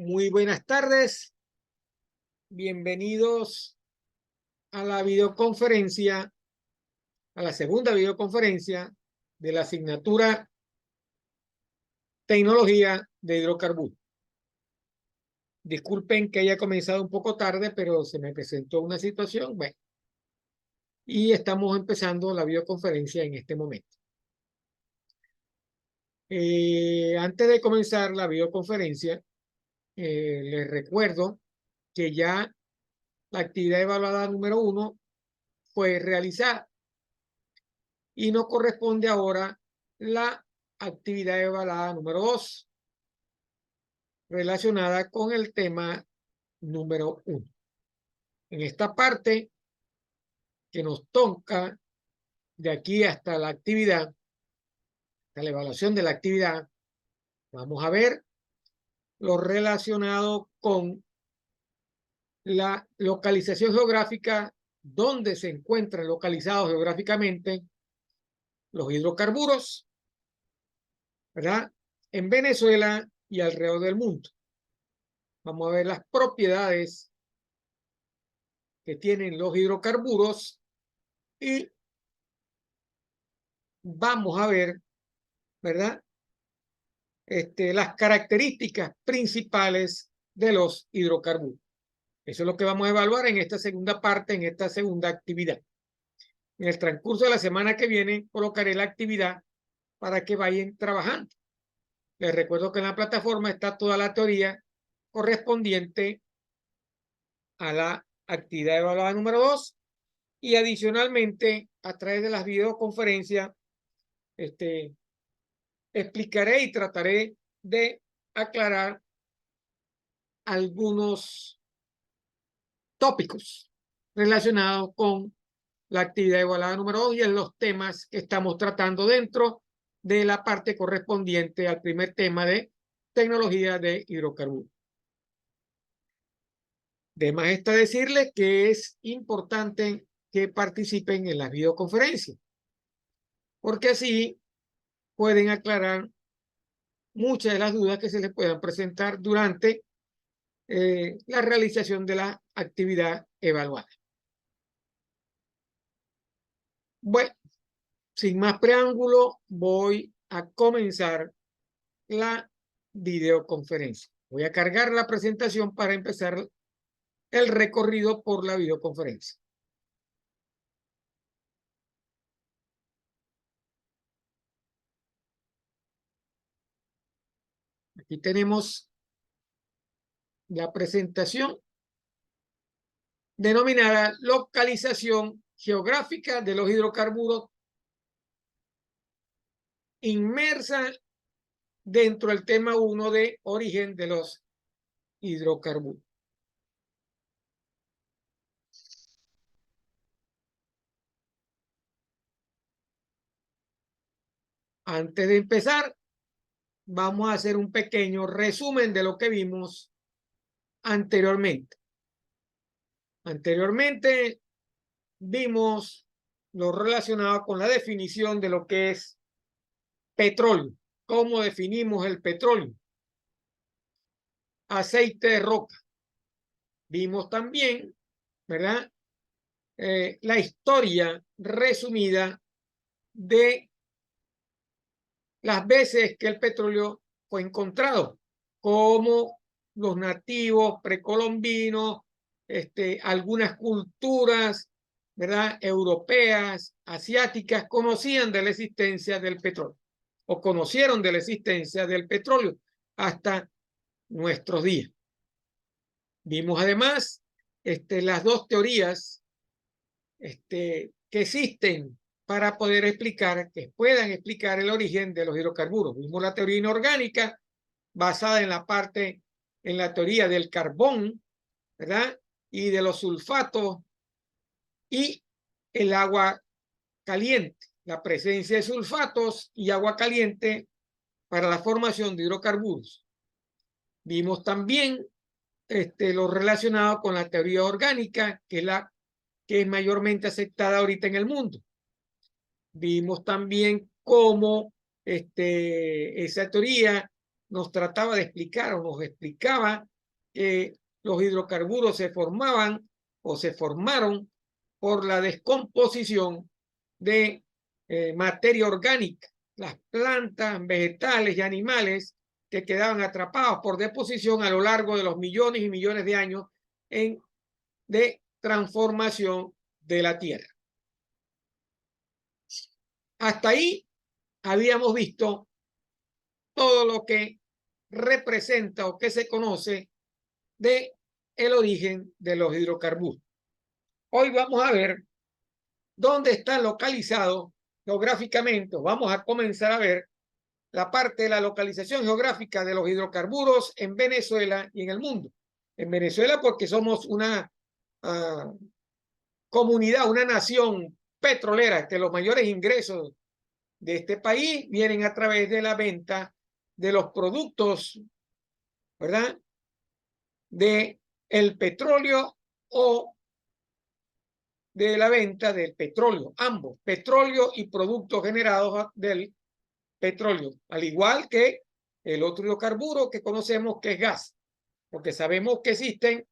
Muy buenas tardes, bienvenidos a la videoconferencia, a la segunda videoconferencia de la asignatura Tecnología de Hidrocarburos. Disculpen que haya comenzado un poco tarde, pero se me presentó una situación, bueno, y estamos empezando la videoconferencia en este momento. Antes de comenzar la videoconferencia, les recuerdo que ya la actividad evaluada número 1 fue realizada y nos corresponde ahora la actividad evaluada número 2 relacionada con el tema número 1. En esta parte que nos toca de aquí hasta la actividad, hasta la evaluación de la actividad, vamos a ver lo relacionado con la localización geográfica, donde se encuentran localizados geográficamente los hidrocarburos, ¿verdad? En Venezuela y alrededor del mundo. Vamos a ver las propiedades que tienen los hidrocarburos y vamos a ver, ¿verdad? Las características principales de los hidrocarburos. Eso es lo que vamos a evaluar en esta segunda parte, en esta segunda actividad. En el transcurso de la semana que viene colocaré la actividad para que vayan trabajando. Les recuerdo que en la plataforma está toda la teoría correspondiente a la actividad evaluada número 2 y adicionalmente a través de las videoconferencias explicaré y trataré de aclarar algunos tópicos relacionados con la actividad evaluada número 2 y en los temas que estamos tratando dentro de la parte correspondiente al primer tema de tecnología de hidrocarburos. De más está decirles que es importante que participen en las videoconferencias, porque así pueden aclarar muchas de las dudas que se les puedan presentar durante la realización de la actividad evaluada. Bueno, sin más preámbulo, voy a comenzar la videoconferencia. Voy a cargar la presentación para empezar el recorrido por la videoconferencia. Aquí tenemos la presentación denominada localización geográfica de los hidrocarburos inmersa dentro del tema 1 de origen de los hidrocarburos. Antes de empezar, vamos a hacer un pequeño resumen de lo que vimos anteriormente. Anteriormente vimos lo relacionado con la definición de lo que es petróleo. ¿Cómo definimos el petróleo? Aceite de roca. Vimos también, ¿verdad? La historia resumida de las veces que el petróleo fue encontrado, como los nativos precolombinos, algunas culturas, ¿verdad? Europeas, asiáticas, conocían de la existencia del petróleo o conocieron de la existencia del petróleo hasta nuestros días. Vimos además las dos teorías que existen para poder explicar, que puedan explicar el origen de los hidrocarburos. Vimos la teoría inorgánica basada en la teoría del carbón, ¿verdad? Y de los sulfatos y el agua caliente, la presencia de sulfatos y agua caliente para la formación de hidrocarburos. Vimos también lo relacionado con la teoría orgánica, que es mayormente aceptada ahorita en el mundo. Vimos también cómo esa teoría nos trataba de explicar o nos explicaba que los hidrocarburos se formaban o se formaron por la descomposición de materia orgánica, las plantas, vegetales y animales que quedaban atrapados por deposición a lo largo de los millones y millones de años de transformación de la Tierra. Hasta ahí habíamos visto todo lo que representa o que se conoce de el origen de los hidrocarburos. Hoy vamos a ver dónde están localizados geográficamente. Vamos a comenzar a ver la parte de la localización geográfica de los hidrocarburos en Venezuela y en el mundo. En Venezuela porque somos una comunidad, una nación petrolera, que los mayores ingresos de este país vienen a través de la venta de los productos, ¿verdad? De el petróleo o de la venta del petróleo, ambos, petróleo y productos generados del petróleo, al igual que el otro hidrocarburo que conocemos que es gas, porque sabemos que existen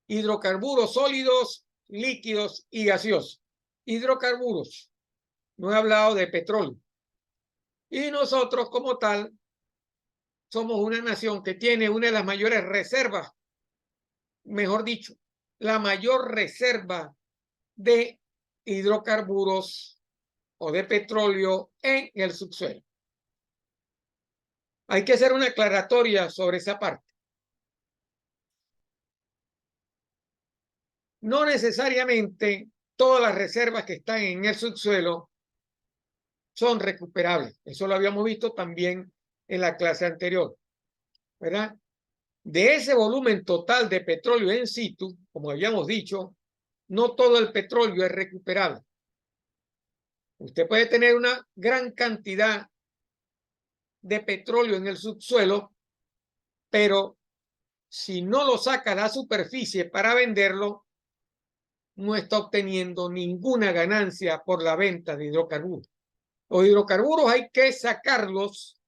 hidrocarburos sólidos, líquidos y gaseosos. Hidrocarburos, no he hablado de petróleo. Y nosotros como tal somos una nación que tiene una de las mayores reservas, mejor dicho, la mayor reserva de hidrocarburos o de petróleo en el subsuelo. Hay que hacer una aclaratoria sobre esa parte. No necesariamente todas las reservas que están en el subsuelo son recuperables. Eso lo habíamos visto también en la clase anterior, ¿verdad? De ese volumen total de petróleo en situ, como habíamos dicho, no todo el petróleo es recuperable. Usted puede tener una gran cantidad de petróleo en el subsuelo, pero si no lo saca a la superficie para venderlo, no está obteniendo ninguna ganancia por la venta de hidrocarburos. Los hidrocarburos hay que sacarlos,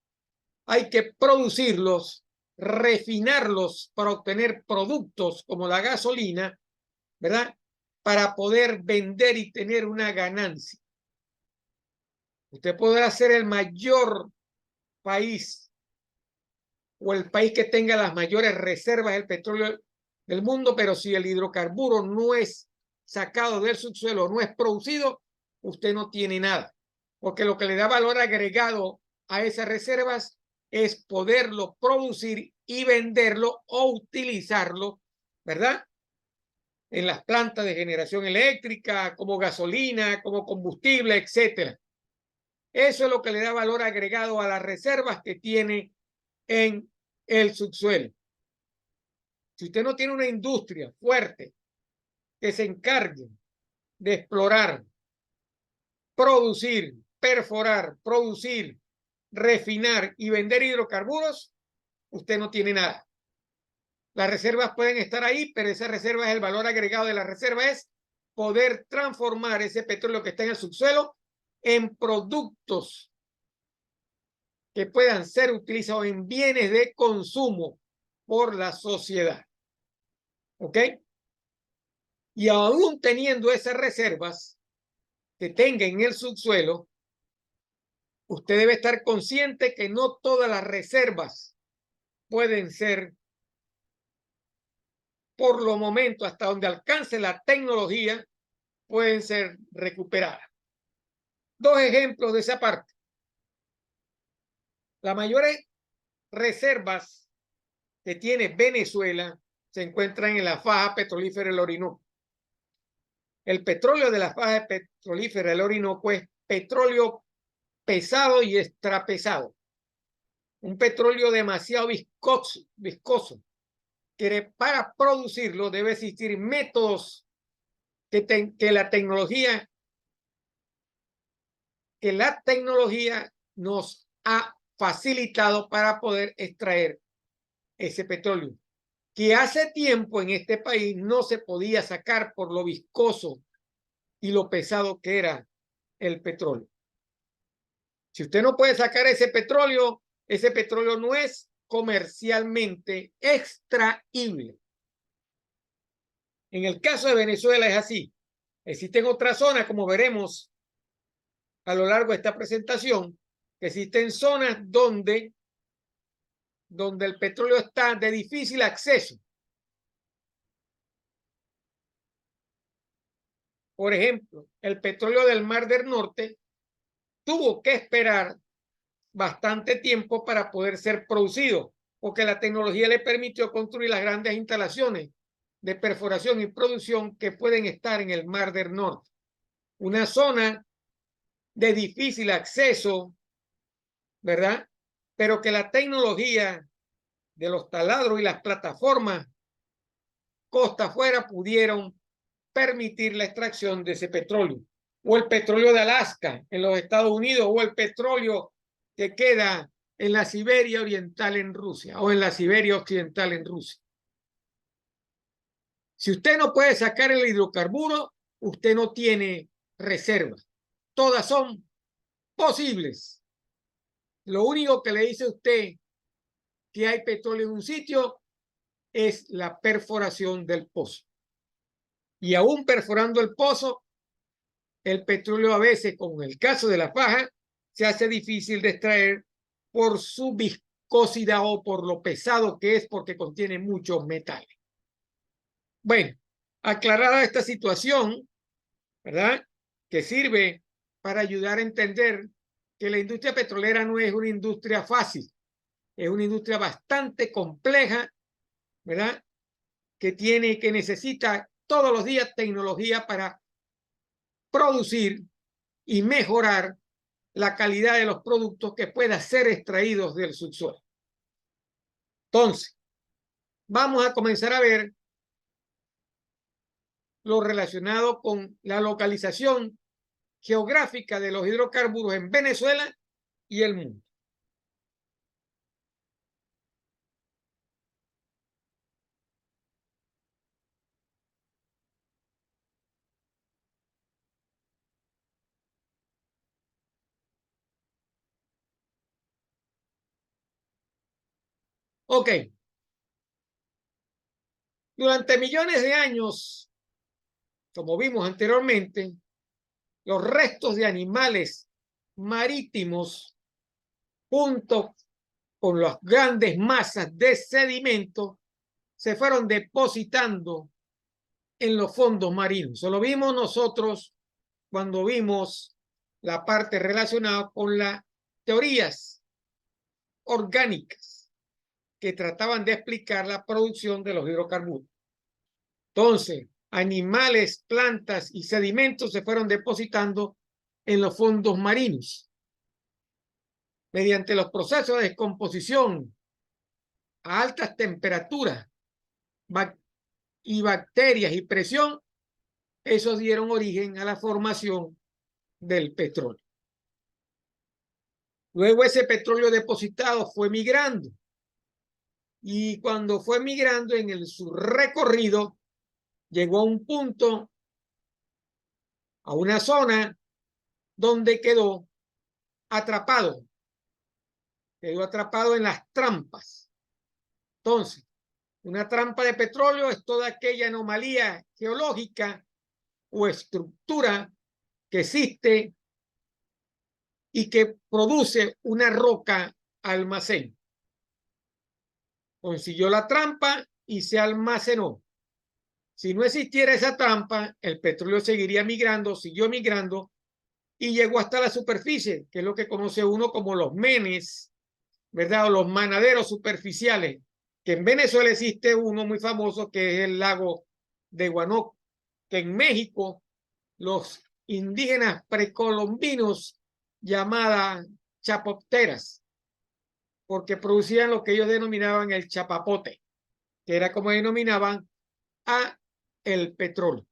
hay que producirlos, refinarlos para obtener productos como la gasolina, ¿verdad? Para poder vender y tener una ganancia. Usted podrá ser el mayor país o el país que tenga las mayores reservas del petróleo del mundo, pero si el hidrocarburo no es sacado del subsuelo, no es producido, usted no tiene nada. Porque lo que le da valor agregado a esas reservas es poderlo producir y venderlo o utilizarlo, ¿verdad? En las plantas de generación eléctrica, como gasolina, como combustible, etcétera. Eso es lo que le da valor agregado a las reservas que tiene en el subsuelo. Si usted no tiene una industria fuerte que se encargue de explorar, producir, perforar, producir, refinar y vender hidrocarburos, usted no tiene nada. Las reservas pueden estar ahí, pero esa reserva es el valor agregado de la reserva, es poder transformar ese petróleo que está en el subsuelo en productos que puedan ser utilizados en bienes de consumo por la sociedad. ¿Ok? Y aún teniendo esas reservas que tenga en el subsuelo, usted debe estar consciente que no todas las reservas pueden ser, por los momentos, hasta donde alcance la tecnología, pueden ser recuperadas. Dos ejemplos de esa parte. Las mayores reservas que tiene Venezuela se encuentran en la faja petrolífera del Orinoco. El petróleo de la faja petrolífera del Orinoco es petróleo pesado y extrapesado. Un petróleo demasiado viscoso, que para producirlo debe existir métodos que la tecnología nos ha facilitado para poder extraer ese petróleo, que hace tiempo en este país no se podía sacar por lo viscoso y lo pesado que era el petróleo. Si usted no puede sacar ese petróleo, ese petróleo no es comercialmente extraíble. En el caso de Venezuela es así. Existen otras zonas, como veremos a lo largo de esta presentación, que existen zonas donde el petróleo está de difícil acceso. Por ejemplo, el petróleo del Mar del Norte tuvo que esperar bastante tiempo para poder ser producido, porque la tecnología le permitió construir las grandes instalaciones de perforación y producción que pueden estar en el Mar del Norte. Una zona de difícil acceso, ¿verdad? Pero que la tecnología de los taladros y las plataformas costa afuera pudieron permitir la extracción de ese petróleo. O el petróleo de Alaska en los Estados Unidos, o el petróleo que queda en la Siberia Oriental en Rusia, o en la Siberia Occidental en Rusia. Si usted no puede sacar el hidrocarburo, usted no tiene reserva. Todas son posibles. Lo único que le dice a usted que hay petróleo en un sitio es la perforación del pozo. Y aún perforando el pozo, el petróleo a veces, como en el caso de la faja, se hace difícil de extraer por su viscosidad o por lo pesado que es, porque contiene muchos metales. Bueno, aclarada esta situación, ¿verdad? Que sirve para ayudar a entender que la industria petrolera no es una industria fácil, es una industria bastante compleja, ¿verdad? Que necesita todos los días tecnología para producir y mejorar la calidad de los productos que puedan ser extraídos del subsuelo. Entonces, vamos a comenzar a ver lo relacionado con la localización geográfica de los hidrocarburos en Venezuela y el mundo. Ok. Durante millones de años, como vimos anteriormente, los restos de animales marítimos junto con las grandes masas de sedimento se fueron depositando en los fondos marinos. Eso lo vimos nosotros cuando vimos la parte relacionada con las teorías orgánicas que trataban de explicar la producción de los hidrocarburos. Entonces, animales, plantas y sedimentos se fueron depositando en los fondos marinos. Mediante los procesos de descomposición a altas temperaturas y bacterias y presión, esos dieron origen a la formación del petróleo. Luego ese petróleo depositado fue migrando, y cuando fue migrando en su recorrido, llegó a un punto, a una zona donde quedó atrapado en las trampas. Entonces, una trampa de petróleo es toda aquella anomalía geológica o estructura que existe y que produce una roca almacén. Consiguió la trampa y se almacenó. Si no existiera esa trampa, el petróleo seguiría migrando, siguió migrando y llegó hasta la superficie, que es lo que conoce uno como los menes, ¿verdad? O los manaderos superficiales, que en Venezuela existe uno muy famoso que es el lago de Guanoco, que en México los indígenas precolombinos llamaban chapopteras, porque producían lo que ellos denominaban el chapapote, que era como denominaban a el petróleo.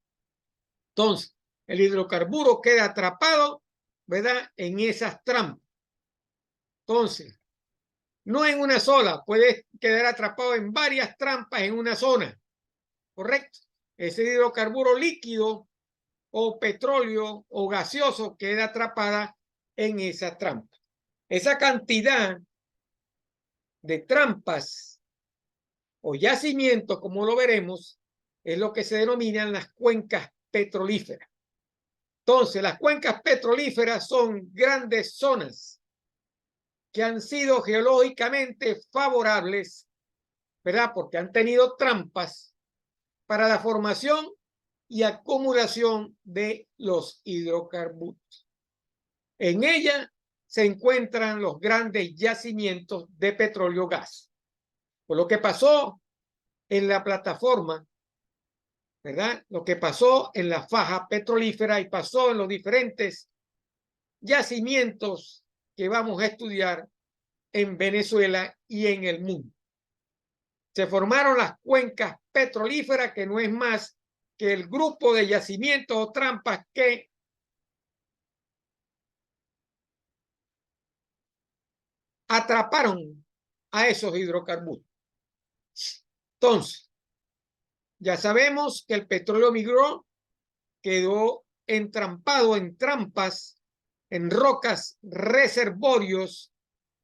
Entonces, el hidrocarburo queda atrapado, ¿verdad?, en esas trampas. Entonces, no en una sola, puede quedar atrapado en varias trampas en una zona, ¿correcto? Ese hidrocarburo líquido o petróleo o gaseoso queda atrapada en esa trampa. Esa cantidad de trampas o yacimientos, como lo veremos, es lo que se denominan las cuencas petrolíferas. Entonces, las cuencas petrolíferas son grandes zonas que han sido geológicamente favorables, ¿verdad? Porque han tenido trampas para la formación y acumulación de los hidrocarburos. En ella se encuentran los grandes yacimientos de petróleo gas. Por lo que pasó en la plataforma, ¿verdad? Lo que pasó en la faja petrolífera y pasó en los diferentes yacimientos que vamos a estudiar en Venezuela y en el mundo. Se formaron las cuencas petrolíferas, que no es más que el grupo de yacimientos o trampas que atraparon a esos hidrocarburos. Entonces, ya sabemos que el petróleo migró, quedó entrampado en trampas, en rocas reservorios,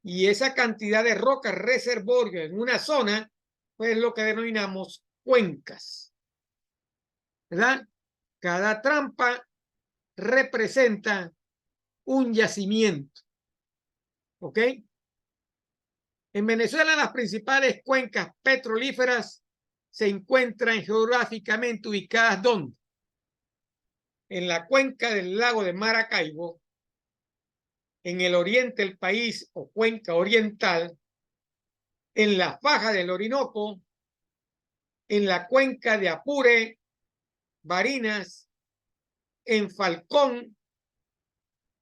y esa cantidad de rocas reservorios en una zona, pues es lo que denominamos cuencas, ¿verdad? Cada trampa representa un yacimiento, ¿ok? En Venezuela, las principales cuencas petrolíferas se encuentran geográficamente ubicadas ¿dónde? En la cuenca del lago de Maracaibo, en el oriente del país o cuenca oriental, en la faja del Orinoco, en la cuenca de Apure, Barinas, en Falcón,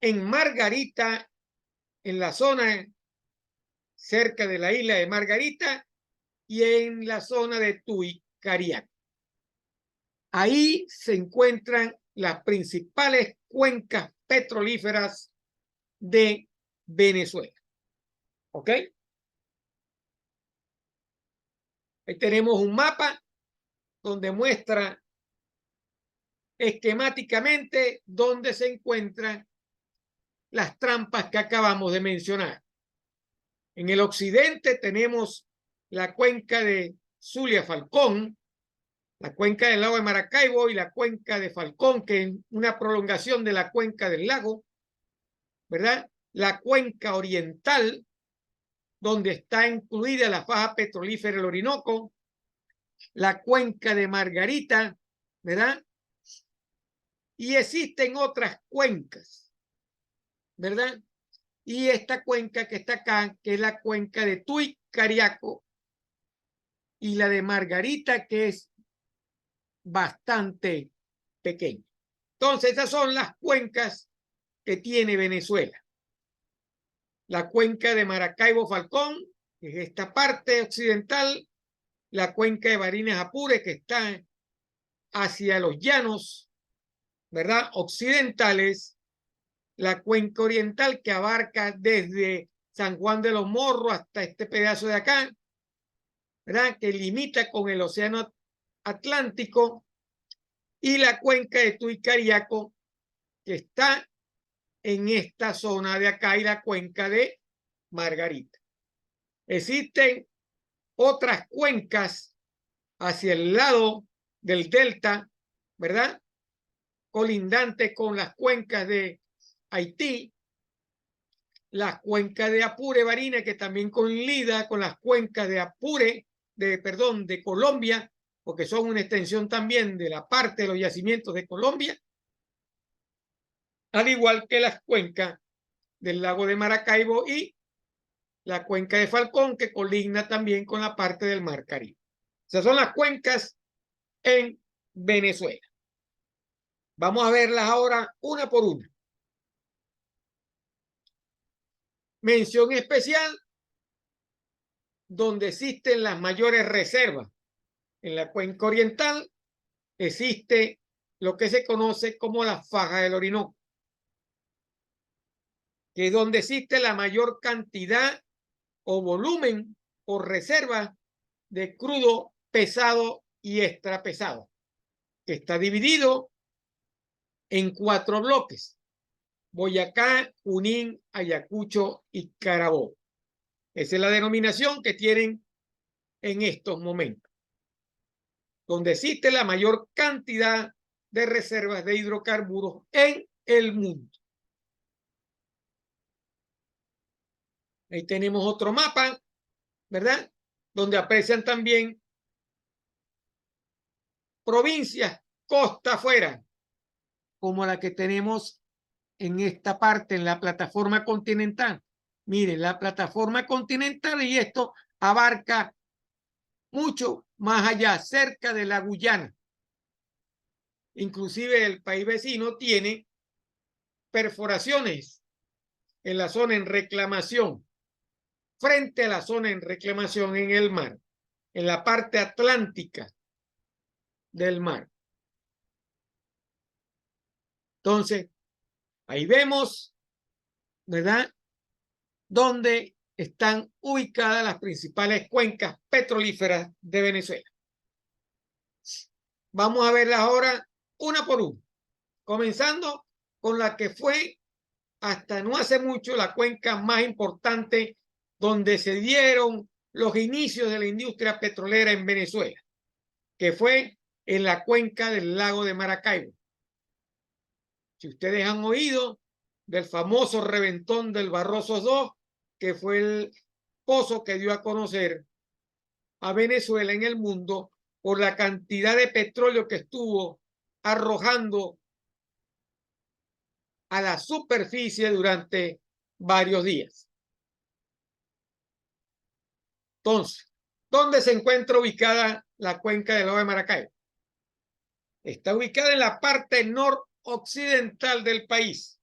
en Margarita, en la zona cerca de la isla de Margarita y en la zona de Tuicariaco. Ahí se encuentran las principales cuencas petrolíferas de Venezuela. ¿Ok? Ahí tenemos un mapa donde muestra esquemáticamente dónde se encuentran las trampas que acabamos de mencionar. En el occidente tenemos la cuenca de Zulia-Falcón, la cuenca del lago de Maracaibo y la cuenca de Falcón, que es una prolongación de la cuenca del lago, ¿verdad? La cuenca oriental, donde está incluida la faja petrolífera del Orinoco, la cuenca de Margarita, ¿verdad? Y existen otras cuencas, ¿verdad? Y esta cuenca que está acá, que es la cuenca de Tuicariaco, y la de Margarita, que es bastante pequeña. Entonces, esas son las cuencas que tiene Venezuela. La cuenca de Maracaibo-Falcón, que es esta parte occidental, la cuenca de Barinas-Apure, que está hacia los llanos, ¿verdad? Occidentales, la cuenca oriental, que abarca desde San Juan de los Morros hasta este pedazo de acá, ¿verdad? Que limita con el océano Atlántico, y la cuenca de Tuicariaco, que está en esta zona de acá, y la cuenca de Margarita. Existen otras cuencas hacia el lado del delta, ¿verdad? Colindante con las cuencas de Haití, la cuenca de Apure, Barinas, que también colida con las cuencas de Apure, de Colombia, porque son una extensión también de la parte de los yacimientos de Colombia, al igual que las cuencas del lago de Maracaibo y la cuenca de Falcón, que colinda también con la parte del Mar Caribe. Esas son las cuencas en Venezuela. Vamos a verlas ahora una por una. Mención especial donde existen las mayores reservas. En la cuenca oriental existe lo que se conoce como la faja del Orinoco, que es donde existe la mayor cantidad o volumen o reserva de crudo pesado y extra pesado, que está dividido en 4 bloques: Boyacá, Junín, Ayacucho y Carabobo. Esa es la denominación que tienen en estos momentos, donde existe la mayor cantidad de reservas de hidrocarburos en el mundo. Ahí tenemos otro mapa, ¿verdad? Donde aprecian también provincias costa afuera, como la que tenemos en esta parte, en la plataforma continental. Miren, la plataforma continental, y esto abarca mucho más allá, cerca de la Guyana. Inclusive el país vecino tiene perforaciones en la zona en reclamación, frente a la zona en reclamación en el mar, en la parte atlántica del mar. Entonces, ahí vemos, ¿verdad?, dónde están ubicadas las principales cuencas petrolíferas de Venezuela. Vamos a verlas ahora una por una, comenzando con la que fue hasta no hace mucho la cuenca más importante donde se dieron los inicios de la industria petrolera en Venezuela, que fue en la cuenca del lago de Maracaibo. Si ustedes han oído del famoso reventón del Barroso II, que fue el pozo que dio a conocer a Venezuela en el mundo por la cantidad de petróleo que estuvo arrojando a la superficie durante varios días. Entonces, ¿dónde se encuentra ubicada la cuenca del lago de Maracaibo? Está ubicada en la parte noroccidental del país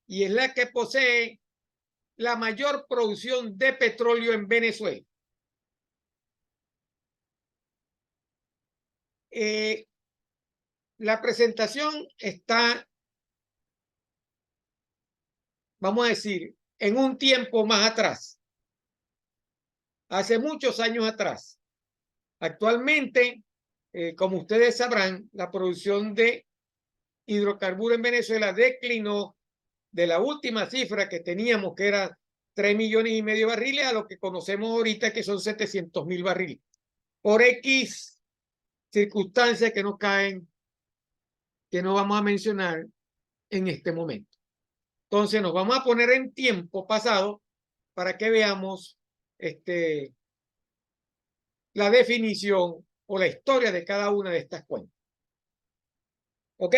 y es la que posee la mayor producción de petróleo en Venezuela. La presentación está, vamos a decir, en un tiempo más atrás, hace muchos años atrás. Actualmente, como ustedes sabrán, la producción de hidrocarburos en Venezuela declinó de la última cifra que teníamos, que era 3,5 millones de barriles, a lo que conocemos ahorita, que son 700,000 barriles. Por X circunstancias que nos caen, que no vamos a mencionar en este momento. Entonces nos vamos a poner en tiempo pasado para que veamos la definición o la historia de cada una de estas cuencas. ¿Ok?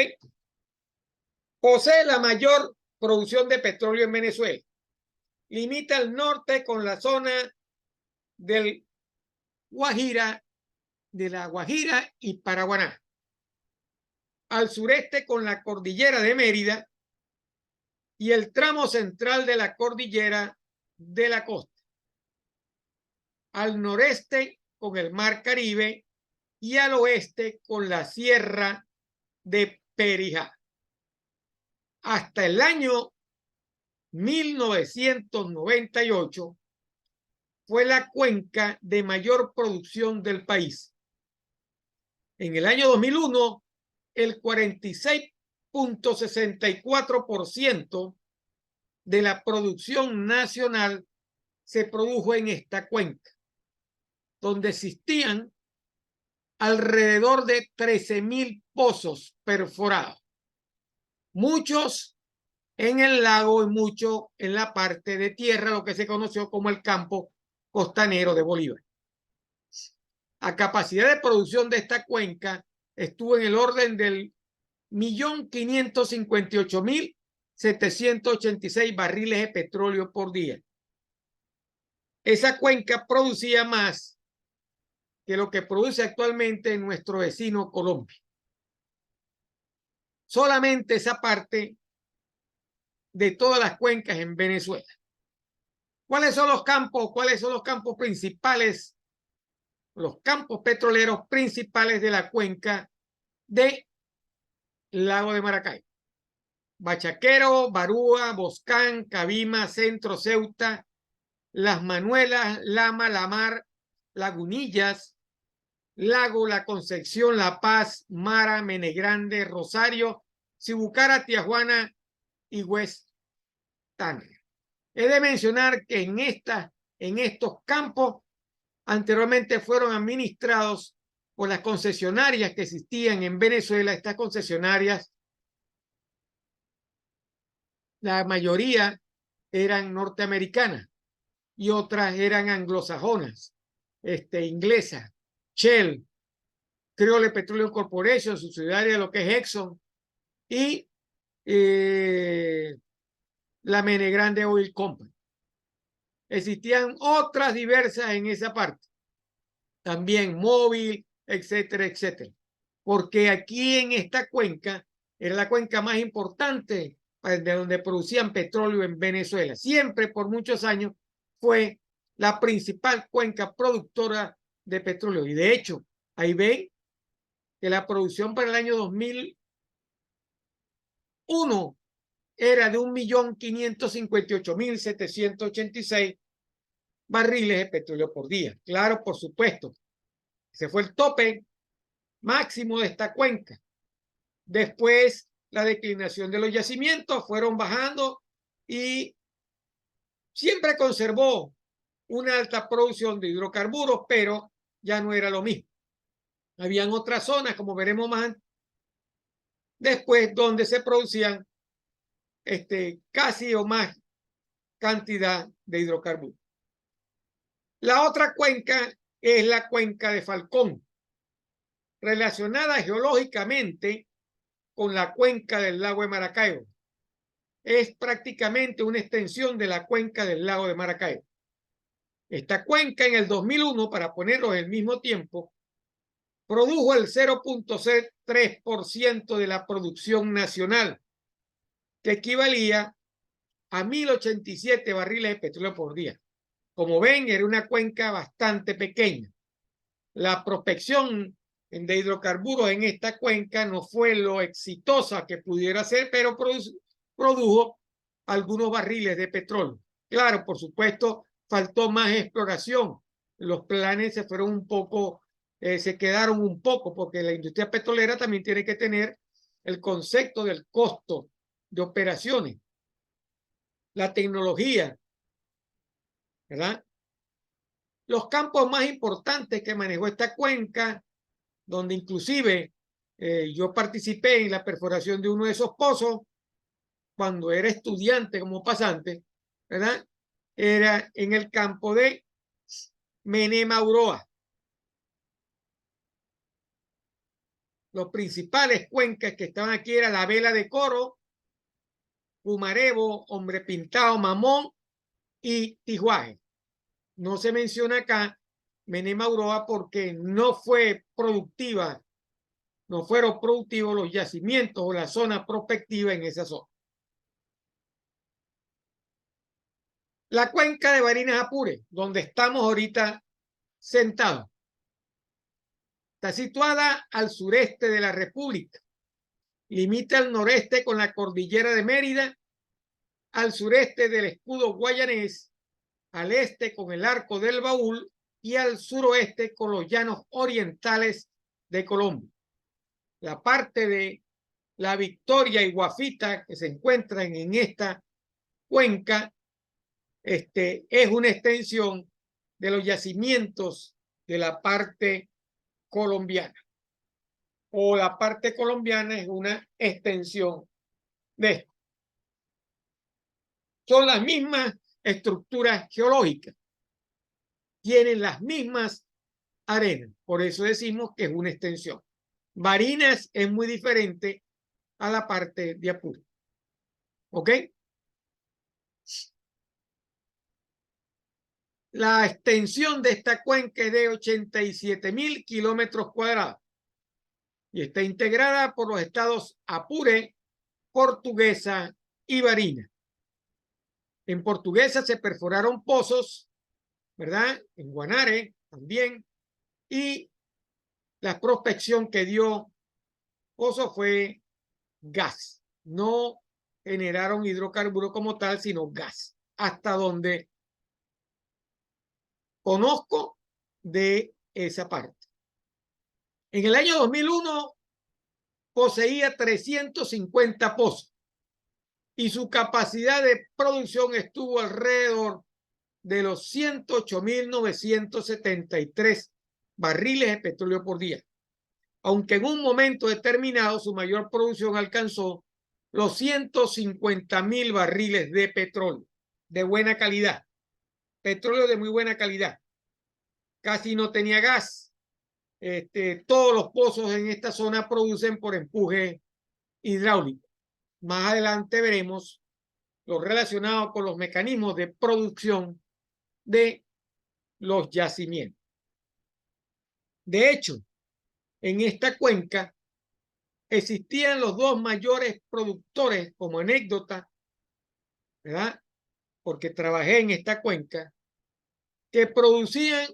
Posee la mayor producción de petróleo en Venezuela. Limita al norte con la zona del Guajira, de la Guajira y Paraguaná. Al sureste con la cordillera de Mérida y el tramo central de la cordillera de la costa. Al noreste con el Mar Caribe y al oeste con la Sierra de Perijá. Hasta el año 1998 fue la cuenca de mayor producción del país. En el año 2001, el 46,64% de la producción nacional se produjo en esta cuenca, donde existían alrededor de 13,000 pozos perforados, muchos en el lago y muchos en la parte de tierra, lo que se conoció como el campo costanero de Bolívar. La capacidad de producción de esta cuenca estuvo en el orden del 1.558.786 barriles de petróleo por día. Esa cuenca producía más que lo que produce actualmente nuestro vecino Colombia. Solamente esa parte de todas las cuencas en Venezuela. ¿Cuáles son los campos? ¿Cuáles son los campos principales? Los campos petroleros principales de la cuenca del lago de Maracaibo: Bachaquero, Barúa, Boscán, Cabima, Centro, Ceuta, Las Manuelas, Lama, La Mar, Lagunillas, Lago, La Concepción, La Paz, Mara, Menegrande, Rosario, Cibucara, Tijuana y West Tanner. He de mencionar que en estos campos anteriormente fueron administrados por las concesionarias que existían en Venezuela. Estas concesionarias, la mayoría eran norteamericanas y otras eran anglosajonas, inglesas. Shell, Creole Petroleum Corporation, subsidiaria de lo que es Exxon, y la Mene Grande Oil Company. Existían otras diversas en esa parte, también Móvil, etcétera, etcétera. Porque aquí en esta cuenca era la cuenca más importante de donde producían petróleo en Venezuela. Siempre por muchos años fue la principal cuenca productora de petróleo. Y de hecho, ahí ven que la producción para el año 2001 era de 1.558.786 barriles de petróleo por día. Claro, por supuesto, ese fue el tope máximo de esta cuenca. Después, la declinación de los yacimientos fueron bajando y siempre conservó una alta producción de hidrocarburos, pero ya no era lo mismo. Habían otras zonas, como veremos más después, donde se producían casi o más cantidad de hidrocarburos. La otra cuenca es la cuenca de Falcón, relacionada geológicamente con la cuenca del lago de Maracaibo. Es prácticamente una extensión de la cuenca del lago de Maracaibo. Esta cuenca en el 2001, para ponerlos al mismo tiempo, produjo el 0.3% de la producción nacional, que equivalía a 1.087 barriles de petróleo por día. Como ven, era una cuenca bastante pequeña. La prospección de hidrocarburos en esta cuenca no fue lo exitosa que pudiera ser, pero produjo algunos barriles de petróleo. Claro, por supuesto, faltó más exploración. Los planes se fueron un poco, se quedaron un poco, porque la industria petrolera también tiene que tener el concepto del costo de operaciones, la tecnología, ¿verdad? Los campos más importantes que manejó esta cuenca, donde inclusive yo participé en la perforación de uno de esos pozos cuando era estudiante como pasante, ¿verdad? Era en el campo de Mene Mauroa. Los principales cuencas que estaban aquí eran la Vela de Coro, Pumarebo, Hombre Pintado, Mamón y Tijuaje. No se menciona acá Mene Mauroa porque no fue productiva, no fueron productivos los yacimientos o la zona prospectiva en esa zona. La cuenca de Barinas Apure, donde estamos ahorita sentados, está situada al sureste de la República. Limita al noreste con la cordillera de Mérida, al sureste del escudo guayanés, al este con el arco del Baúl y al suroeste con los llanos orientales de Colombia. La parte de La Victoria y Guafita que se encuentran en esta cuenca es una extensión de los yacimientos de la parte colombiana, o la parte colombiana es una extensión de esto. Son las mismas estructuras geológicas, tienen las mismas arenas, por eso decimos que es una extensión. Barinas es muy diferente a la parte de Apure. ¿Ok? La extensión de esta cuenca es de 87.000 kilómetros cuadrados y está integrada por los estados Apure, Portuguesa y Barinas. En Portuguesa se perforaron pozos, ¿verdad? En Guanare también. Y la prospección que dio pozo fue gas. No generaron hidrocarburo como tal, sino gas. Hasta donde conozco de esa parte. En el año 2001 poseía 350 pozos y su capacidad de producción estuvo alrededor de los 108.973 barriles de petróleo por día, aunque en un momento determinado su mayor producción alcanzó los 150.000 barriles de petróleo de buena calidad, petróleo de muy buena calidad. Casi no tenía gas. Todos los pozos en esta zona producen por empuje hidráulico. Más adelante veremos lo relacionado con los mecanismos de producción de los yacimientos. De hecho, en esta cuenca existían los dos mayores productores, como anécdota, ¿verdad? Porque trabajé en esta cuenca, que producían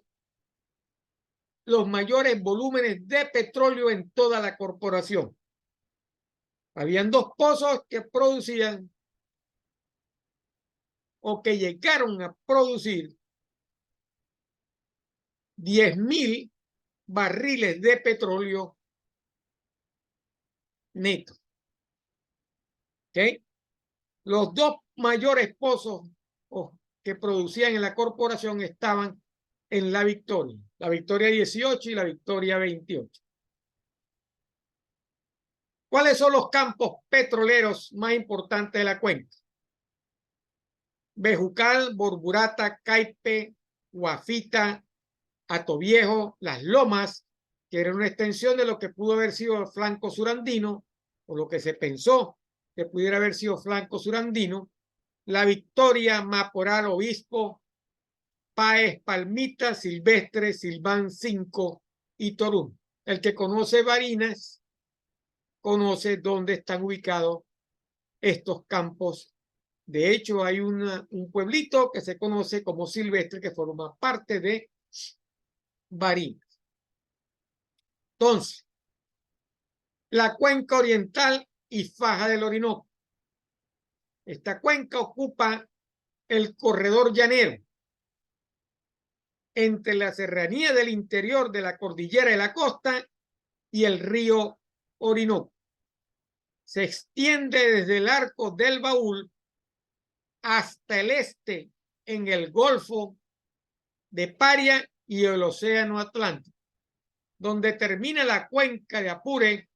los mayores volúmenes de petróleo en toda la corporación. Habían dos pozos que producían o que llegaron a producir 10.000 barriles de petróleo neto. ¿Okay? Los dos mayores pozos que producían en la corporación estaban en La Victoria 18 y La Victoria 28. ¿Cuáles son los campos petroleros más importantes de la cuenca? Bejucal, Borburata, Caipe, Guafita, Atoviejo, Las Lomas, que era una extensión de lo que pudo haber sido el flanco surandino, o lo que se pensó que pudiera haber sido flanco surandino, La Victoria, Maporal, Obispo, Páez, Palmita, Silvestre, Silván 5 y Torún. El que conoce Barinas conoce dónde están ubicados estos campos. De hecho, hay un pueblito que se conoce como Silvestre que forma parte de Barinas. Entonces, la cuenca oriental y faja del Orinoco. Esta cuenca ocupa el corredor llanero entre la serranía del interior de la cordillera de la costa y el río Orinoco. Se extiende desde el arco del Baúl hasta el este en el Golfo de Paria y el Océano Atlántico, donde termina la cuenca de Apure,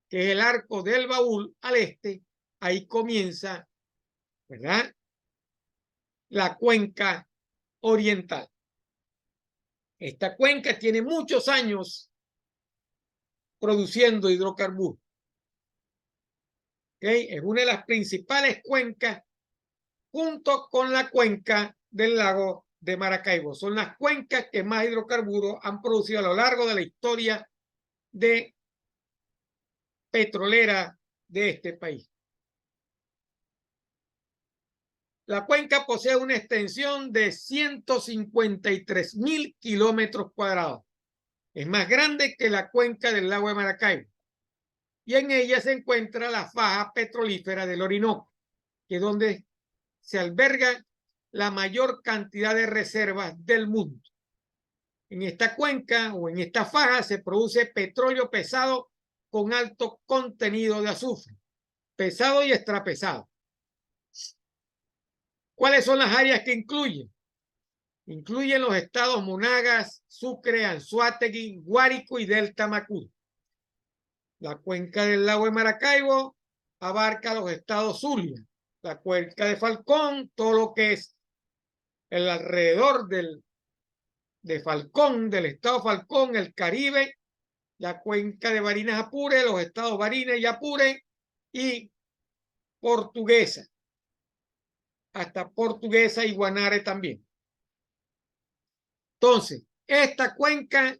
que es el arco del Baúl al este. Ahí comienza, ¿verdad?, la cuenca oriental. Esta cuenca tiene muchos años produciendo hidrocarburos. ¿Okay? Es una de las principales cuencas junto con la cuenca del lago de Maracaibo. Son las cuencas que más hidrocarburos han producido a lo largo de la historia de petrolera de este país. La cuenca posee una extensión de 153.000 kilómetros cuadrados. Es más grande que la cuenca del lago de Maracaibo. Y en ella se encuentra la faja petrolífera del Orinoco, que es donde se alberga la mayor cantidad de reservas del mundo. En esta cuenca o en esta faja se produce petróleo pesado con alto contenido de azufre, pesado y extrapesado. ¿Cuáles son las áreas que incluyen? Incluyen los estados Monagas, Sucre, Anzoátegui, Guárico y Delta Macuro. La cuenca del lago de Maracaibo abarca los estados Zulia, la cuenca de Falcón, todo lo que es el alrededor de Falcón, del estado Falcón, el Caribe, la cuenca de Barinas Apure, los estados Barinas y Apure y Portuguesa, hasta Portuguesa y Guanare también. Entonces, esta cuenca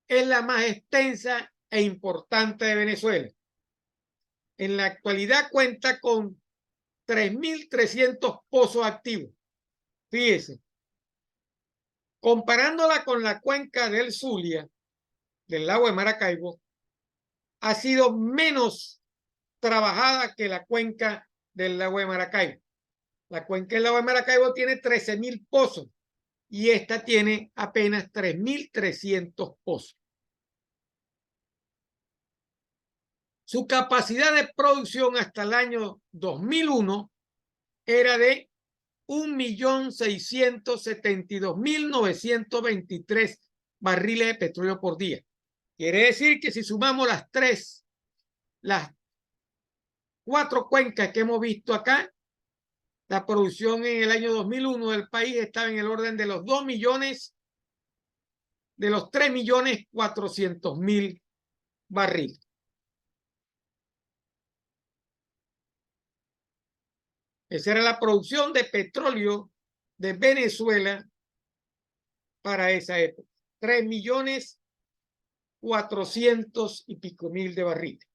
es la más extensa e importante de Venezuela. En la actualidad cuenta con 3.300 pozos activos. Fíjese, comparándola con la cuenca del Zulia, del lago de Maracaibo, ha sido menos trabajada que la cuenca del lago de Maracaibo. La cuenca del lago de Maracaibo tiene 13.000 pozos y esta tiene apenas 3.300 pozos. Su capacidad de producción hasta el año 2001 era de 1.672.923 barriles de petróleo por día. Quiere decir que si sumamos las 4 cuencas que hemos visto acá, la producción en el año 2001 del país estaba en el orden de los 3.400.000 barriles. Esa era la producción de petróleo de Venezuela para esa época. 3.400.000 y pico de barriles.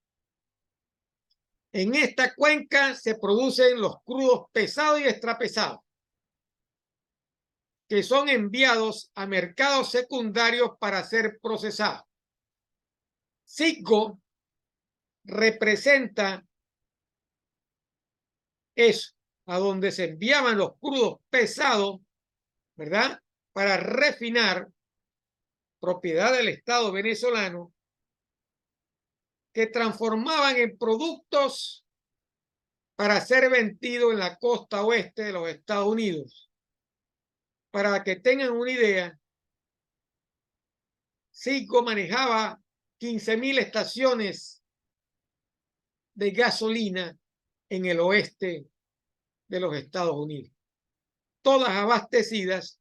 En esta cuenca se producen los crudos pesados y extrapesados, que son enviados a mercados secundarios para ser procesados. Citgo representa eso, a donde se enviaban los crudos pesados, ¿verdad? Para refinar, propiedad del Estado venezolano, que transformaban en productos para ser vendidos en la costa oeste de los Estados Unidos. Para que tengan una idea, Citgo manejaba 15.000 estaciones de gasolina en el oeste de los Estados Unidos, todas abastecidas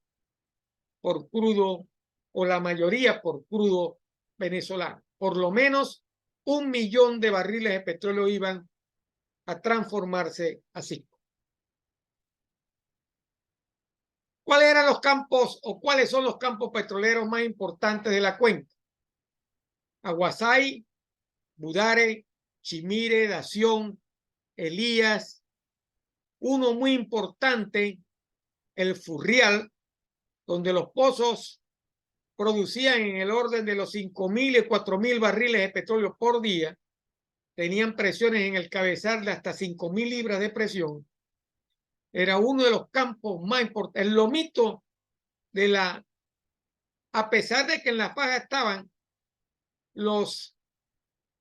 por crudo, o la mayoría por crudo venezolano. Por lo menos 1 millón de barriles de petróleo iban a transformarse así. ¿Cuáles eran los campos o cuáles son los campos petroleros más importantes de la cuenca? Aguasay, Budare, Chimire, Dación, Elías. Uno muy importante, el Furrial, donde los pozos producían en el orden de los 5.000 y 4.000 barriles de petróleo por día, tenían presiones en el cabezal de hasta 5.000 libras de presión. Era uno de los campos más importantes. El lomito de a pesar de que en la faja estaban las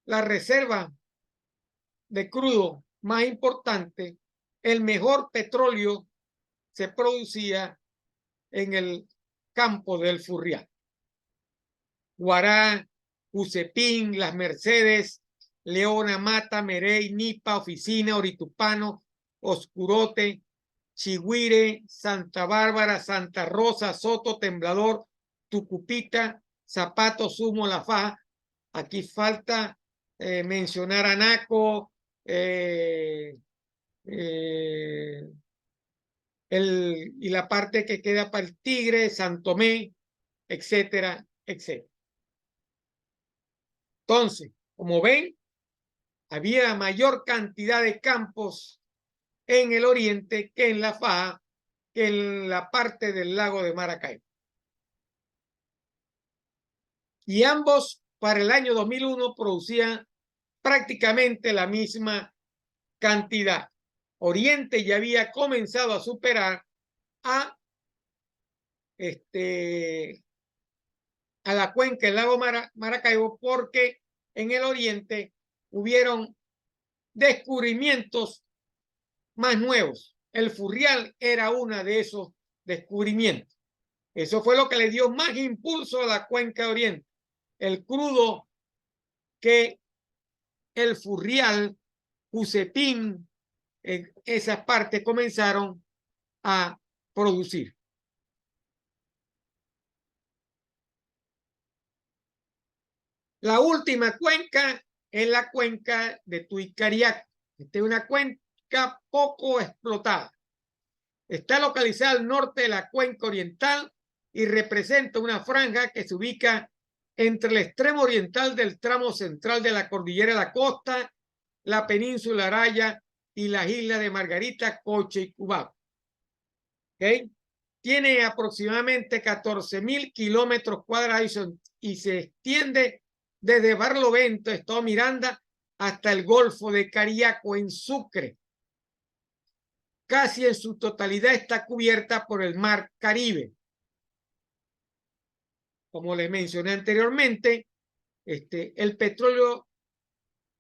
reservas de crudo más importantes, el mejor petróleo se producía en el campo del Furrial. Guará, Ucepín, Las Mercedes, Leona, Mata, Merey, Nipa, Oficina, Oritupano, Oscurote, Chigüire, Santa Bárbara, Santa Rosa, Soto, Temblador, Tucupita, Zapato, Sumo, La Faja. Aquí falta mencionar Anaco, y la parte que queda para el Tigre, Santomé, etcétera, etcétera. Entonces, como ven, había mayor cantidad de campos en el oriente que en la faja, que en la parte del lago de Maracaibo. Y ambos para el año 2001 producían prácticamente la misma cantidad. Oriente ya había comenzado a superar a la cuenca del lago Maracaibo, porque en el oriente hubieron descubrimientos más nuevos. El Furrial era uno de esos descubrimientos. Eso fue lo que le dio más impulso a la cuenca de oriente. El crudo que el Furrial, Ucepín, en esas partes comenzaron a producir. La última cuenca es la cuenca de Tuicariaco. Esta es una cuenca poco explotada. Está localizada al norte de la cuenca oriental y representa una franja que se ubica entre el extremo oriental del tramo central de la cordillera de la costa, la península Araya y las islas de Margarita, Coche y Cubao. ¿Okay? Tiene aproximadamente 14.000 kilómetros cuadrados y se extiende desde Barlovento, Estado Miranda, hasta el Golfo de Cariaco en Sucre. Casi en su totalidad está cubierta por el Mar Caribe. Como les mencioné anteriormente, el petróleo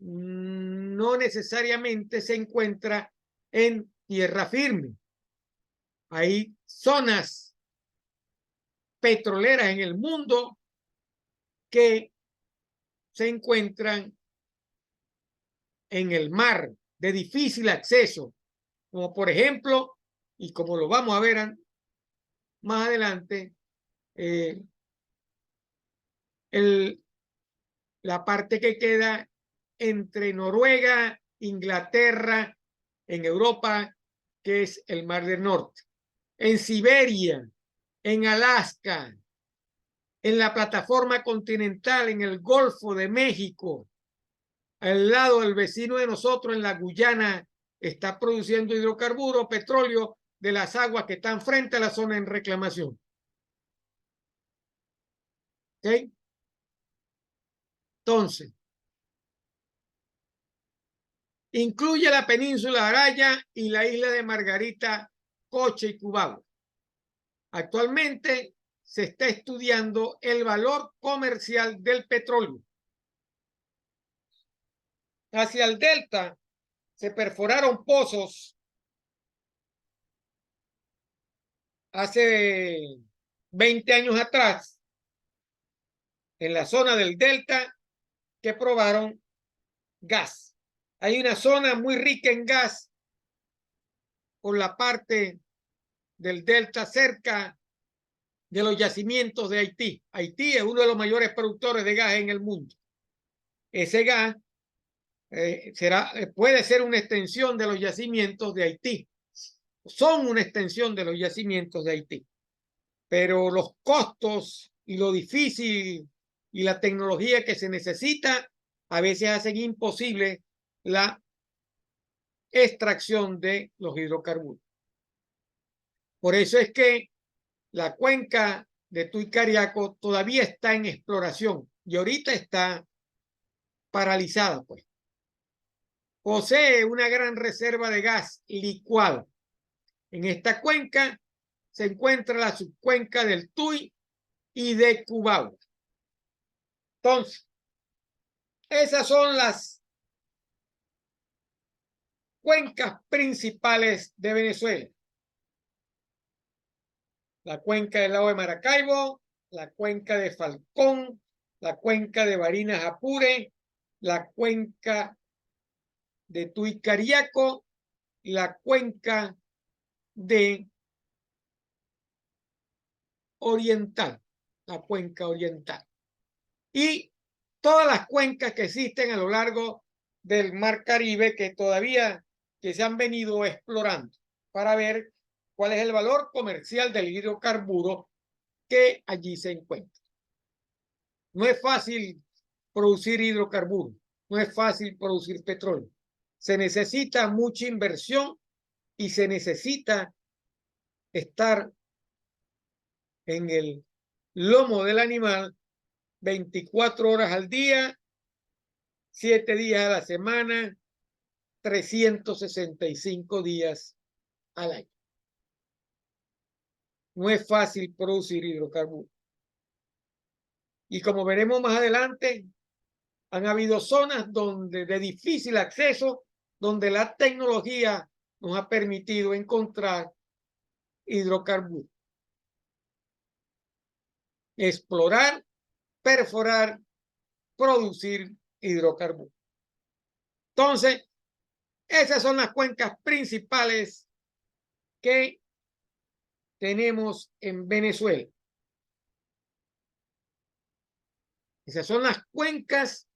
no necesariamente se encuentra en tierra firme. Hay zonas petroleras en el mundo que se encuentran en el mar de difícil acceso, como por ejemplo, y como lo vamos a ver más adelante, la parte que queda entre Noruega, Inglaterra, en Europa, que es el Mar del Norte. En Siberia, en Alaska, en la plataforma continental, en el Golfo de México, al lado del vecino de nosotros, en la Guyana, está produciendo hidrocarburos, petróleo de las aguas que están frente a la zona en reclamación. ¿Ok? Entonces, incluye la península Araya y la isla de Margarita, Coche y Cubao. Actualmente se está estudiando el valor comercial del petróleo. Hacia el delta se perforaron pozos hace 20 años atrás en la zona del delta que probaron gas. Hay una zona muy rica en gas por la parte del delta cerca de los yacimientos de Haití. Haití es uno de los mayores productores de gas en el mundo. Ese gas puede ser una extensión de los yacimientos de Haití. Son una extensión de los yacimientos de Haití. Pero los costos y lo difícil y la tecnología que se necesita a veces hacen imposible la extracción de los hidrocarburos. Por eso es que la cuenca de Tuy-Cariaco todavía está en exploración y ahorita está paralizada, pues. Posee una gran reserva de gas licuado. En esta cuenca se encuentra la subcuenca del Tuy y de Cubao. Entonces, esas son las cuencas principales de Venezuela. La cuenca del lago de Maracaibo, la cuenca de Falcón, la cuenca de Barinas Apure, la cuenca de Tuy-Cariaco, la cuenca de Oriental, la cuenca oriental. Y todas las cuencas que existen a lo largo del Mar Caribe que todavía se han venido explorando para ver cuál es el valor comercial del hidrocarburo que allí se encuentra. No es fácil producir hidrocarburos, no es fácil producir petróleo. Se necesita mucha inversión y se necesita estar en el lomo del animal 24 horas al día, 7 días a la semana, 365 días al año. No es fácil producir hidrocarburos. Y como veremos más adelante, han habido zonas donde de difícil acceso, donde la tecnología nos ha permitido encontrar hidrocarburos. Explorar, perforar, producir hidrocarburos. Entonces, esas son las cuencas principales que tenemos en Venezuela. Esas son las cuencas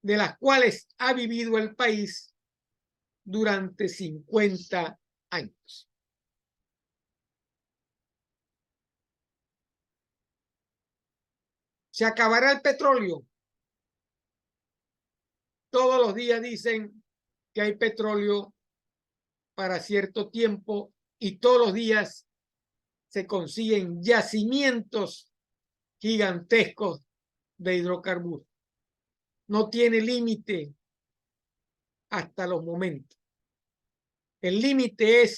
de las cuales ha vivido el país durante 50 años. ¿Se acabará el petróleo? Todos los días dicen que hay petróleo para cierto tiempo y todos los días se consiguen yacimientos gigantescos de hidrocarburos. No tiene límite hasta los momentos. El límite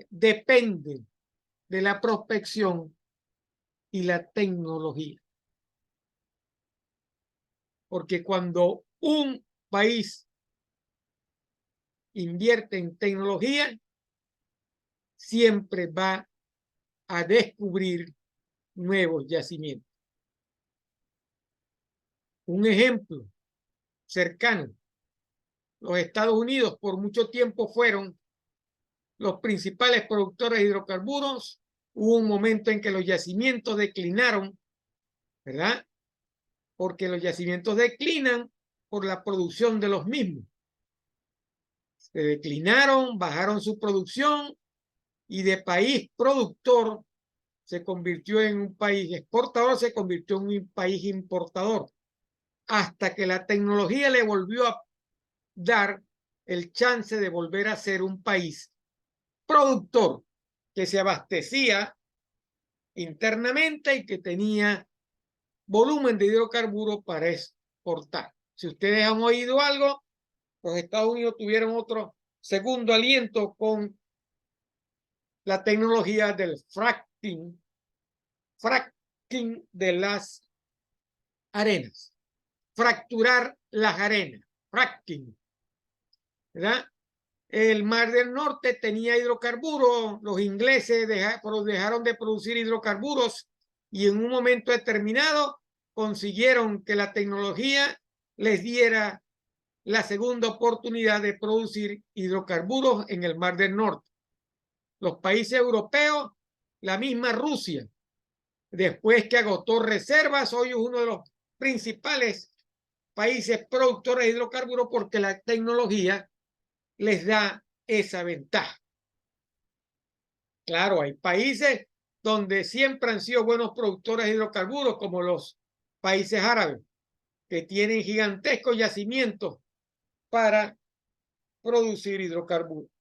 depende de la prospección y la tecnología. porque cuando un país invierte en tecnología, siempre va a descubrir nuevos yacimientos. Un ejemplo cercano, los Estados Unidos por mucho tiempo fueron los principales productores de hidrocarburos. Hubo un momento en que los yacimientos declinaron, ¿verdad? Porque los yacimientos declinan por la producción de los mismos. Se declinaron, bajaron su producción y de país productor se convirtió en un país exportador, se convirtió en un país importador, hasta que la tecnología le volvió a dar el chance de volver a ser un país productor que se abastecía internamente y que tenía volumen de hidrocarburos para exportar. Si ustedes han oído algo, los Estados Unidos tuvieron otro segundo aliento con la tecnología del fracking de las arenas, fracturar las arenas, fracking, ¿verdad? El Mar del Norte tenía hidrocarburos, los ingleses dejaron de producir hidrocarburos y en un momento determinado consiguieron que la tecnología les diera la segunda oportunidad de producir hidrocarburos en el Mar del Norte. Los países europeos, la misma Rusia, después que agotó reservas, hoy es uno de los principales países productores de hidrocarburos porque la tecnología les da esa ventaja. Claro, hay países donde siempre han sido buenos productores de hidrocarburos, como los países árabes, que tienen gigantescos yacimientos para producir hidrocarburos.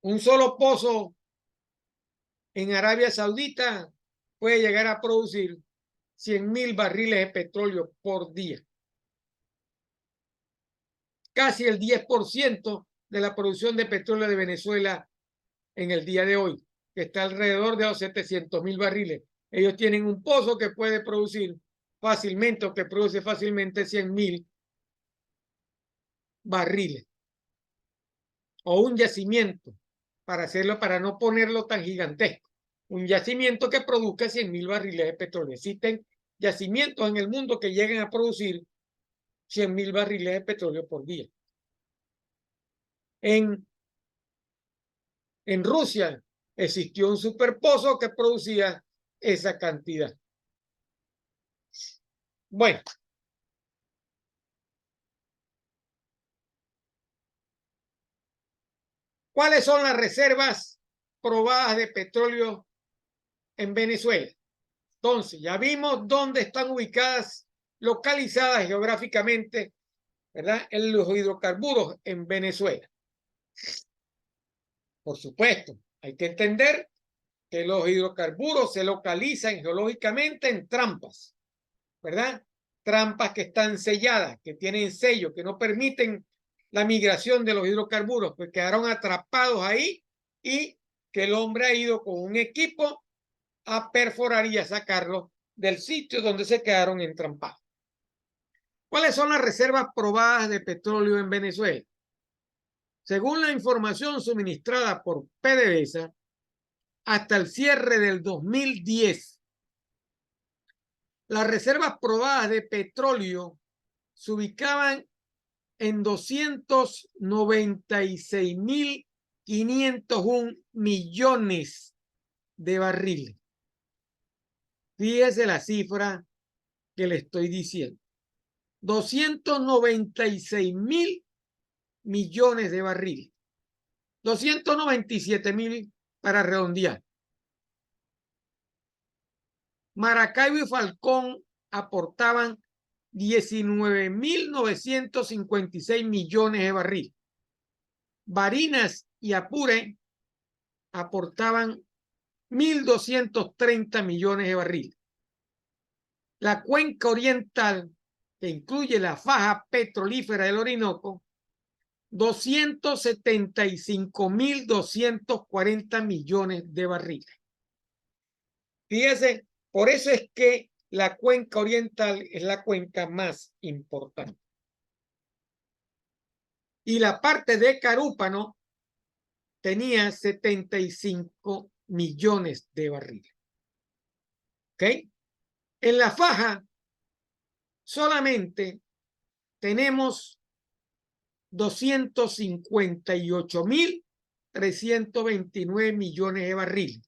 Un solo pozo en Arabia Saudita puede llegar a producir 100.000 barriles de petróleo por día. Casi el 10% de la producción de petróleo de Venezuela en el día de hoy, que está alrededor de los 700.000 barriles. Ellos tienen un pozo que puede producir fácilmente o que produce fácilmente 100.000 barriles. O un yacimiento, para hacerlo, para no ponerlo tan gigantesco. Un yacimiento que produzca 100.000 barriles de petróleo. Existen yacimientos en el mundo que lleguen a producir 100.000 barriles de petróleo por día. En Rusia existió un superpozo que producía esa cantidad. Bueno, ¿cuáles son las reservas probadas de petróleo en Venezuela? Entonces, ya vimos dónde están ubicadas, localizadas geográficamente, ¿verdad? En los hidrocarburos en Venezuela. Por supuesto, hay que entender que los hidrocarburos se localizan geológicamente en trampas, ¿verdad? Trampas que están selladas, que tienen sello, que no permiten la migración de los hidrocarburos, pues quedaron atrapados ahí y que el hombre ha ido con un equipo a perforar y a sacarlos del sitio donde se quedaron entrampados. ¿Cuáles son las reservas probadas de petróleo en Venezuela? Según la información suministrada por PDVSA, hasta el cierre del 2010, las reservas probadas de petróleo se ubicaban en 296.501 millones de barriles. Fíjese la cifra que le estoy diciendo. 296.000 millones de barriles. 297.000 para redondear. Maracaibo y Falcón aportaban 19.956 millones de barriles. Barinas y Apure aportaban 1.230 millones de barriles. La cuenca oriental, que incluye la faja petrolífera del Orinoco, 275.240 millones de barriles. Fíjese Por eso es que la cuenca oriental es la cuenca más importante. Y la parte de Carúpano tenía 75 millones de barriles. ¿Ok? En la faja solamente tenemos 258.329 millones de barriles.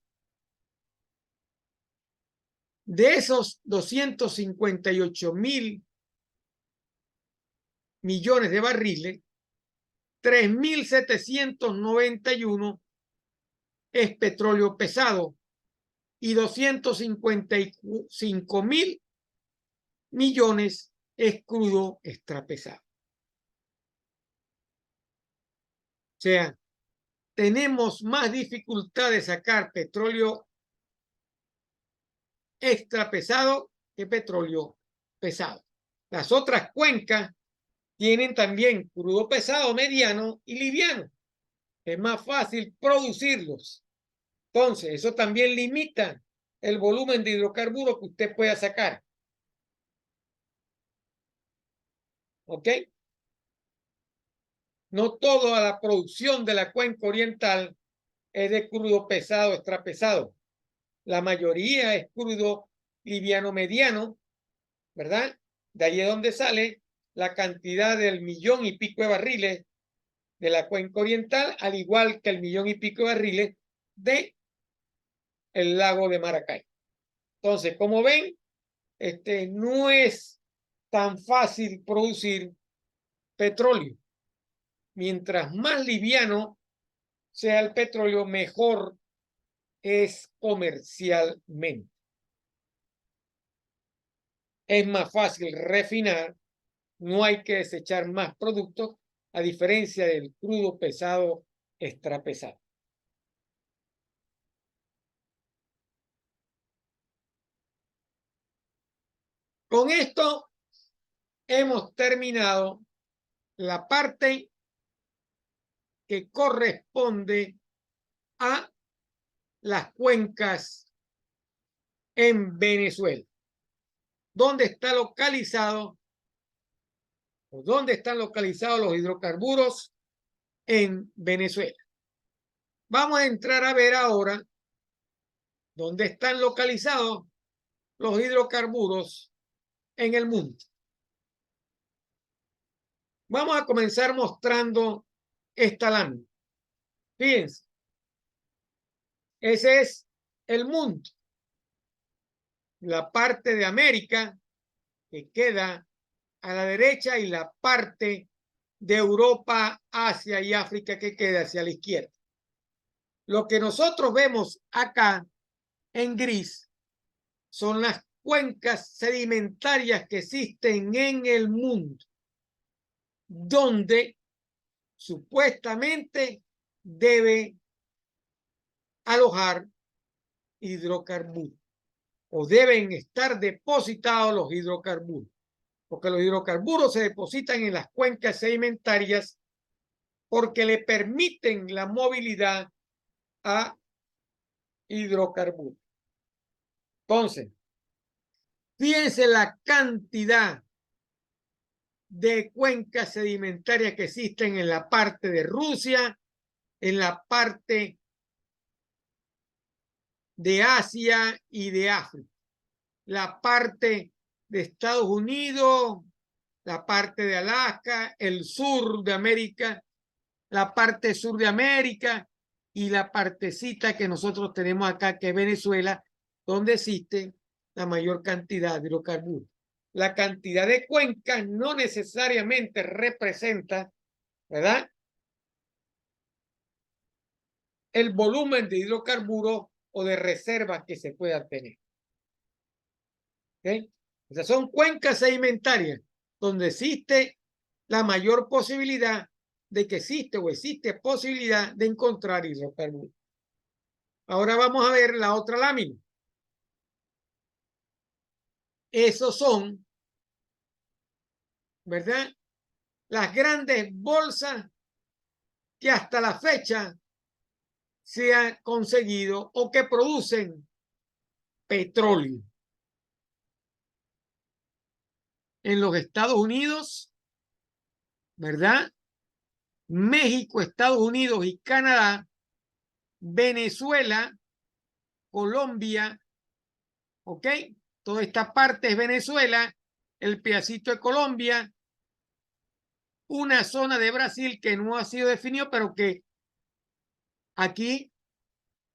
De esos 258.000 millones de barriles, 3.791 es petróleo pesado y 255.000 millones es crudo extrapesado. O sea, tenemos más dificultad de sacar petróleo extrapesado que petróleo pesado. Las otras cuencas tienen también crudo pesado, mediano y liviano. Es más fácil producirlos. Entonces, eso también limita el volumen de hidrocarburos que usted pueda sacar. ¿Ok? No toda la producción de la cuenca oriental es de crudo pesado, extrapesado. La mayoría es crudo liviano mediano, ¿verdad? De ahí es donde sale la cantidad del 1.000.000 y pico de barriles de la cuenca oriental, al igual que el 1.000.000 y pico de barriles de el lago de Maracay. Entonces, como ven, no es tan fácil producir petróleo. Mientras más liviano sea el petróleo, mejor es comercialmente. Es más fácil refinar, no hay que desechar más productos, a diferencia del crudo pesado extrapesado. Con esto hemos terminado la parte que corresponde a las cuencas en Venezuela. ¿Dónde está localizado o dónde están localizados los hidrocarburos en Venezuela? Vamos a entrar a ver ahora dónde están localizados los hidrocarburos en el mundo. Vamos a comenzar mostrando esta lámina. Fíjense, ese es el mundo. La parte de América que queda a la derecha y la parte de Europa, Asia y África que queda hacia la izquierda. Lo que nosotros vemos acá en gris son las cuencas sedimentarias que existen en el mundo, donde supuestamente debe alojar hidrocarburos o deben estar depositados los hidrocarburos, porque los hidrocarburos se depositan en las cuencas sedimentarias porque le permiten la movilidad a hidrocarburos. Entonces, fíjense la cantidad de cuencas sedimentarias que existen en la parte de Rusia, en la parte de Asia y de África, la parte de Estados Unidos, la parte de Alaska, el sur de América, la parte sur de América y la partecita que nosotros tenemos acá, que es Venezuela, donde existe la mayor cantidad de hidrocarburos. La cantidad de cuencas no necesariamente representa, ¿verdad?, el volumen de hidrocarburos o de reservas que se pueda tener. ¿Okay? O sea, son cuencas sedimentarias donde existe la mayor posibilidad de que existe posibilidad de encontrar hidrocarburos. Ahora vamos a ver la otra lámina. Esos son, ¿verdad?, las grandes bolsas que hasta la fecha se han conseguido o que producen petróleo. en los Estados Unidos, ¿verdad? México, Estados Unidos y Canadá, Venezuela, Colombia, ¿ok? Toda esta parte es Venezuela, el pedacito de Colombia, una zona de Brasil que no ha sido definido, pero que aquí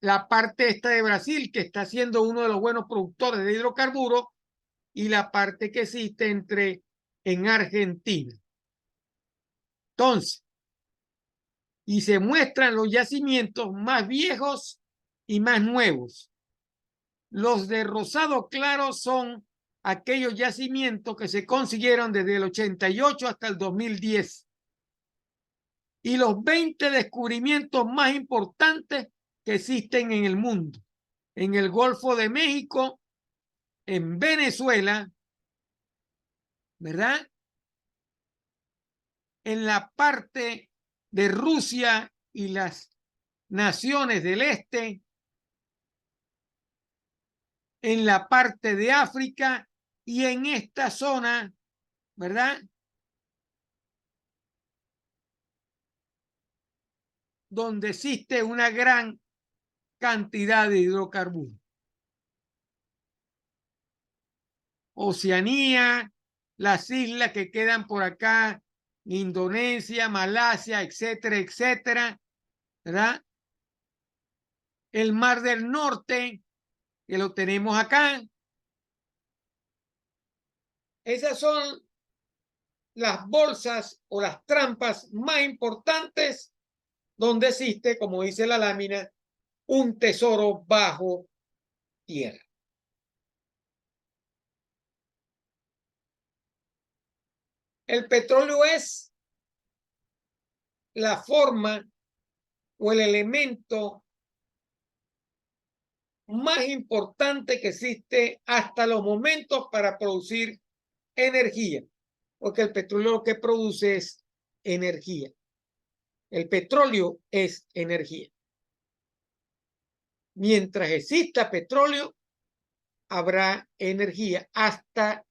la parte esta de Brasil, que está siendo uno de los buenos productores de hidrocarburos, y la parte que existe en Argentina. Entonces, y se muestran los yacimientos más viejos y más nuevos. Los de rosado claro son aquellos yacimientos que se consiguieron desde el 88 hasta el 2010. Y los 20 descubrimientos más importantes que existen en el mundo. En el Golfo de México, en Venezuela, ¿verdad? En la parte de Rusia y las naciones del este, en la parte de África y en esta zona, ¿verdad? Donde existe una gran cantidad de hidrocarburos. Oceanía, las islas que quedan por acá, Indonesia, Malasia, etcétera, etcétera, ¿verdad? El Mar del Norte, que lo tenemos acá. Esas son las bolsas o las trampas más importantes donde existe, como dice la lámina, un tesoro bajo tierra. El petróleo es la forma o el elemento más importante que existe hasta los momentos para producir energía, porque el petróleo lo que produce es energía. El petróleo es energía. Mientras exista petróleo, habrá energía hasta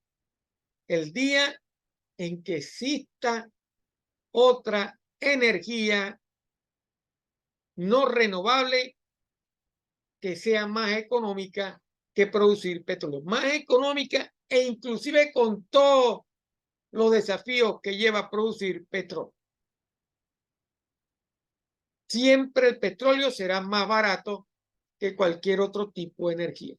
el día en que exista otra energía no renovable que sea más económica que producir petróleo. Más económica e inclusive con todos los desafíos que lleva a producir petróleo. Siempre el petróleo será más barato que cualquier otro tipo de energía.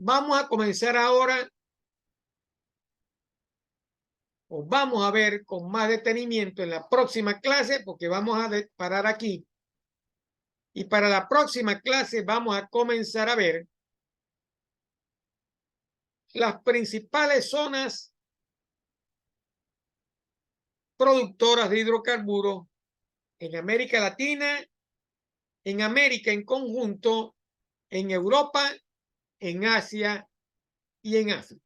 Vamos a comenzar ahora, o vamos a ver con más detenimiento en la próxima clase, porque vamos a parar aquí. Y para la próxima clase vamos a comenzar a ver las principales zonas productoras de hidrocarburos en América Latina, en América en conjunto, en Europa, en Asia y en África.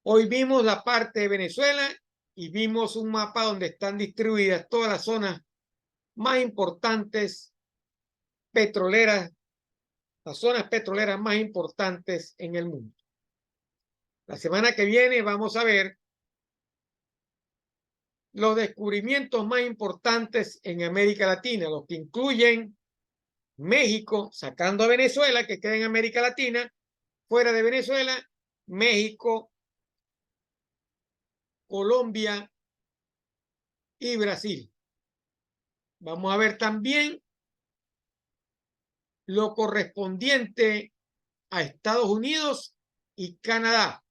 Hoy vimos la parte de Venezuela y vimos un mapa donde están distribuidas todas las zonas más importantes petroleras, las zonas petroleras más importantes en el mundo. La semana que viene vamos a ver los descubrimientos más importantes en América Latina, los que incluyen México, sacando a Venezuela, que queda en América Latina, fuera de Venezuela, México, Colombia y Brasil. Vamos a ver también lo correspondiente a Estados Unidos y Canadá.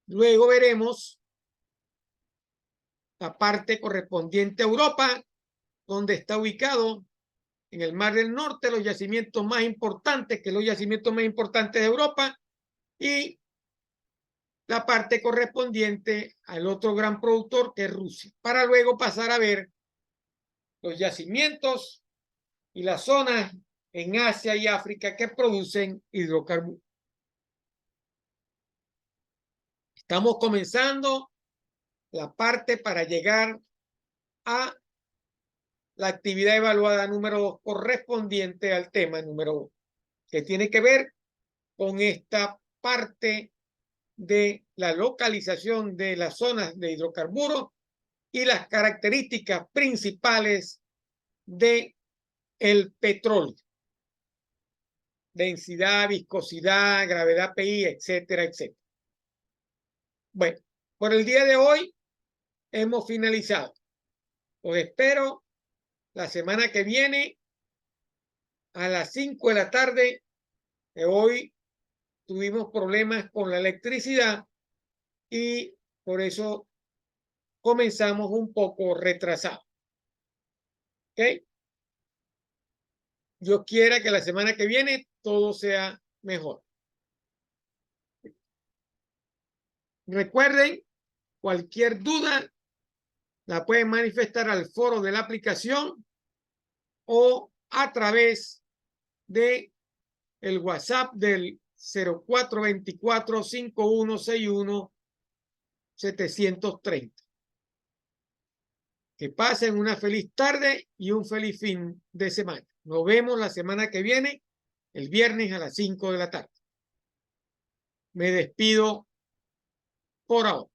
Luego veremos la parte correspondiente a Europa, donde está ubicado en el Mar del Norte los yacimientos más importantes, que los yacimientos más importantes de Europa, y la parte correspondiente al otro gran productor, que es Rusia, para luego pasar a ver los yacimientos y las zonas en Asia y África que producen hidrocarburos. Estamos comenzando la parte para llegar a la actividad evaluada número 2 correspondiente al tema número 1, que tiene que ver con esta parte de la localización de las zonas de hidrocarburos y las características principales de el petróleo: densidad, viscosidad, gravedad PI, etcétera, etcétera. Bueno, por el día de hoy hemos finalizado. Os espero la semana que viene a las 5 de la tarde. Hoy tuvimos problemas con la electricidad y por eso comenzamos un poco retrasado. ¿Ok? Dios quiera que la semana que viene todo sea mejor. Recuerden, cualquier duda la pueden manifestar al foro de la aplicación o a través de el WhatsApp del 0424-5161-730. Que pasen una feliz tarde y un feliz fin de semana. Nos vemos la semana que viene, el viernes a las 5 de la tarde. Me despido por ahora.